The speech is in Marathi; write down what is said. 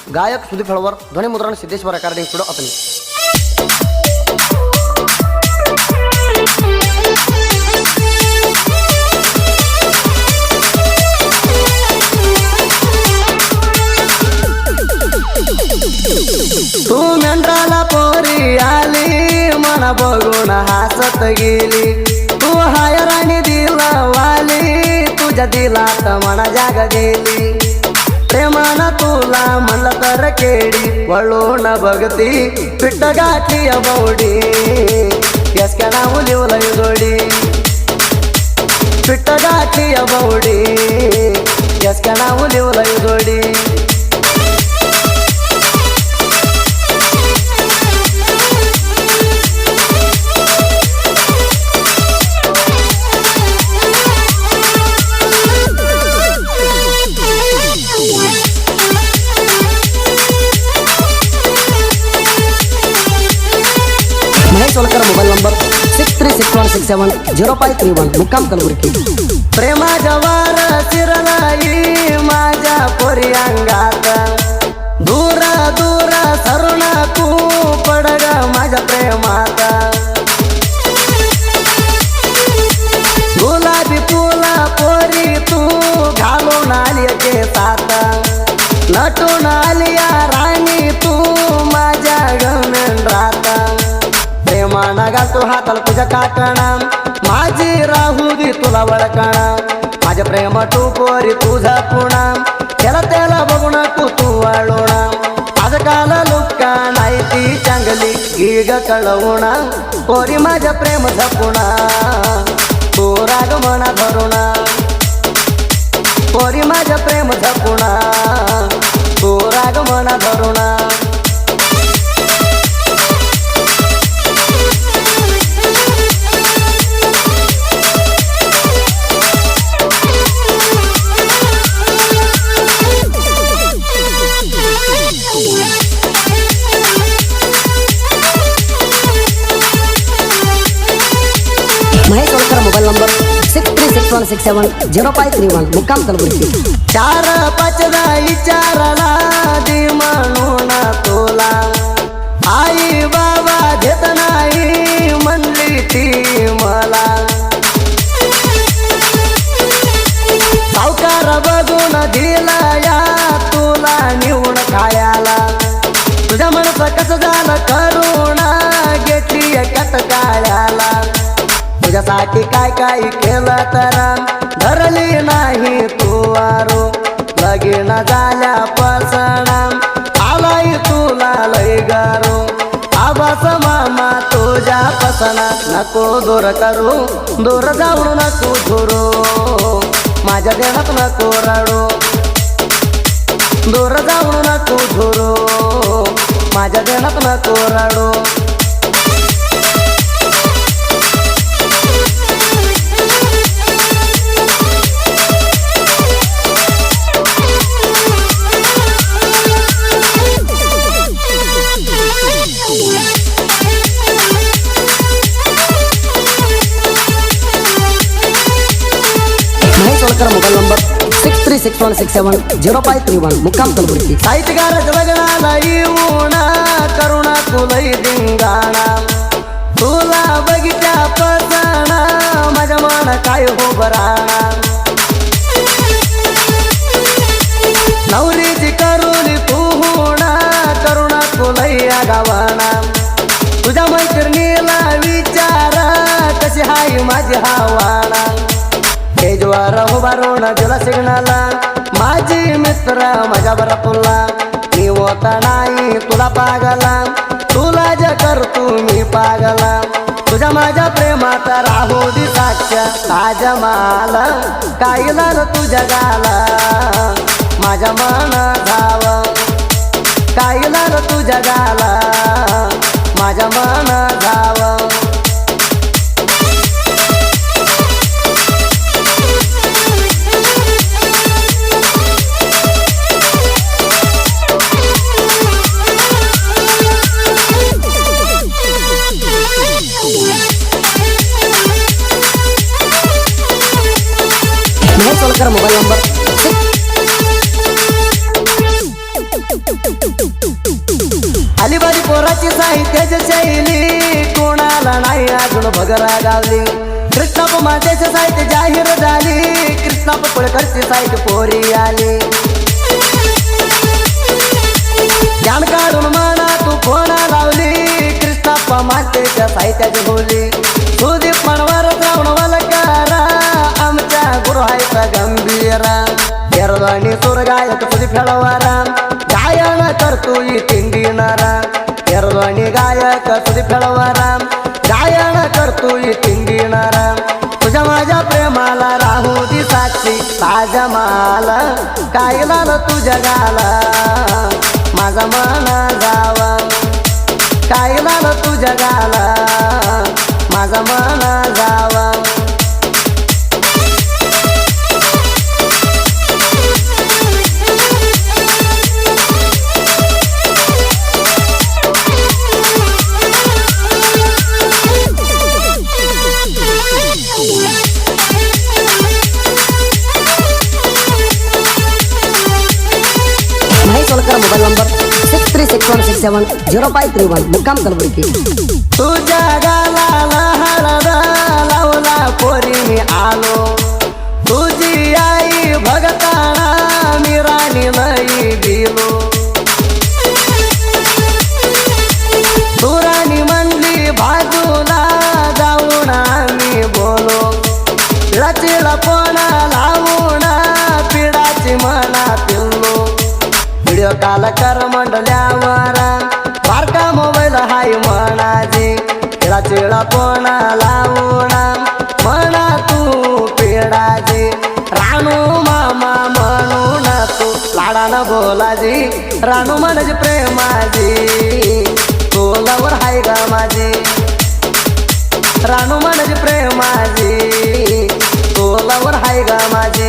गायक सुदीप हळवर, ध्वनी मुद्रण सिद्धेश्वर रेकॉर्डिंग स्टुडिओ अपनी. तू मेंढराला पोरी आली मना बघून हसत गेली. तू हायराणी दिला वाली तुझ्या दिलात मना जाग गेली. प्रेमानं तुला म्हणलं तर केडी वळून बघती पिट्ट गाठी बौडी. यसक्या नाव लिवलंय जोडी पिट्ट गाठी बौडी. यसक्या नाव लिवलंय जोडी. महेश सोलकर, मोबाईल नंबर 6361670531, मुक्काम कलबुर्गी. प्रेमाच्या वार शिरलाई माझ्या पोरी अंगात. दूर दूर सरून तू पडग माझ्या प्रेमात. गुलाबी फुला पोरी तू घालून आली केसात. नटून आली राणी तू माझ्या गमेंद्रात. प्रेमाना घालतो हाताला तुझ्या काकणा माझी राहू दे तुला वळकणा. माझ्या प्रेम तू पोरी तुझा पुणा त्याला बघून तू वाळूणा. आजकाल लुक्का नाही ती चांगली गिग कळवणा. पोरी माझ्या प्रेम झपुणा तू राग मना धरुणा. पोरी माझ्या प्रेम झपुणा तू राग मना धरुणा. महेश सोलकर, मोबाईल नंबर 6361670531, मुक्काम कलबुर्गी. 4-5दा विचारला दे म्हणून तुला. आई बाबा घेत नाही म्हणली ती मला. सावकार बघून दिला या तुला निवड खायला. तुझ्या मनचं कसं झालं करुणा घेतली कट काळ्याला. तुझ्यासाठी काय काय केलं तर धरली नाही तू आरो. लगीन झाल्या पसणा आलाय तुला लय गारो. आबास मामा तुझ्या पसना नको दूर करू. दूर जाऊन नको धुरू माझ्या देण्यात नको रडू. दूर जाऊन नको धुरू माझ्या देण्यात नको रडू. महेश सोलकर, मोबाईल नंबर 6361670531, मुक्काम कलबुर्गी. साहित्यकार लग्नाला येऊन करुणा तुलई धिंगाणा. तुला बघितल्या पसणा माझ्या मन काय हो बराणा. नवरीची करुली तू होणा करुणा तुलई गावाणा. तुझ्या मैत्रिणीला विचारा कशी हाय माझी हवाणा. तेजवार उभारून दिला सिग्नला माझी मित्र माझ्या बरा तुला. मी होता नाही तुला पागला तुला जे करतो मी पागला. तुझ्या माझ्या प्रेमात राहू दे साक्ष ताजमाल. काय झालं तुझ्या गाला माझ्या मन धाव. काय झालं तुझ्या गाला माझ्या मन धाव. महेश सोलकर, मोबाईल नंबर स्वराची साहित्याची शैली कोणाला नाही अजून भगरा गावली कृष्णाप माझ्याचे साहित्य जाहीर झाली कृष्णाप पळकरची साहित्य पोरी आली ज्ञान काढून म्हणा तू कोणा लावली कृष्णाप्पा मातेच्या साहित्याची बोली सुदीप मनवर श्रावण वलकारा आमच्या गुरु हायचा गंभीरा एरवाणी सुर गायक सुदीप फेळवारा गायन करतो तिंडीनारा एरवाणी गायक सुदीप फेळवारा गायन करतो तिंडीनारा तुझ्या माझ्या प्रेमाला राहू दी साक्षी ताजा माला काय लाल तुझ्या गाला माझा मना जावा काय लाल तुझ्या गाला माझा मना जावा महेश सोलकर मोबाईल नंबर 6361670531 मुक्काम कलबुर्गी तुझ्या गाला हळद लावला पोरी मी आलो तुझी आई भगताना मी राणी नाही दिलो तू राणी म्हणली बाजूला जाऊन आम्ही बोलो लचीला पोणा लावून पिडाची मना पिल्लो व्हिडिओ काल कर मंडल्यावर बारका मोबाईल हाय म्हणाजी तिला चिळा पोणा लावून म्हणा तू पिडाजी रानू मामा म्हणून तू लाडानं बोलाजी रानू म्हणजे प्रेमाजी तोलावर हाय ग माझी रानू म्हणजे प्रेमाजी तोलावर हाय ग माझी